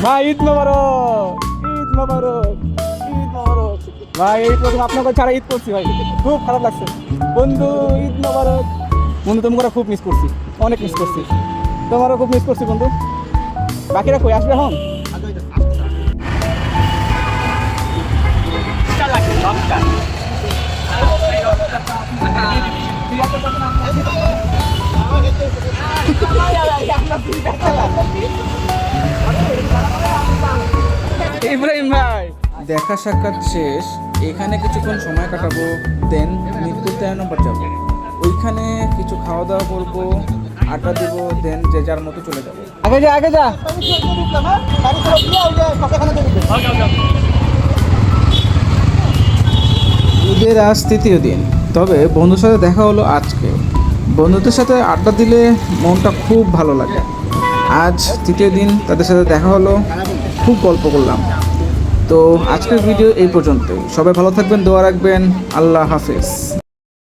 ভাই ঈদ মোবারক, ঈদ মোবারক, ঈদ মোবারক। ভাই এই প্রথম আপনাকে ছাড়া ঈদ করছি ভাই, খুব খারাপ লাগছে বন্ধু। ঈদ মোবারক বন্ধু, তোমাকে খুব মিস করছি, অনেক মিস করছি, তোমারও খুব মিস করছি বন্ধু। বাকিরা কই আসবে এখন? ইব্রাহিম ভাই, দেখা সাক্ষাৎ শেষ, এখানে কিছুক্ষণ সময় কাটাবো, দেন মিরপুর 13 নম্বর যাবো। ওইখানে কিছু খাওয়া দাওয়া করবো, আড্ডা দেবো, দেন যে যার মতো চলে যাবো। আগে যা আগে যা। ঈদের আজ তৃতীয় দিন, তবে বন্ধুর সাথে দেখা হলো আজকে। বন্ধুদের সাথে আড্ডা দিলে মনটা খুব ভালো লাগে। আজ তৃতীয় দিন তাদের সাথে দেখা হলো, খুব গল্প করলাম। তো আজকের ভিডিও এই পর্যন্তই। সবাই ভালো থাকবেন, দোয়া রাখবেন। আল্লাহ হাফেজ।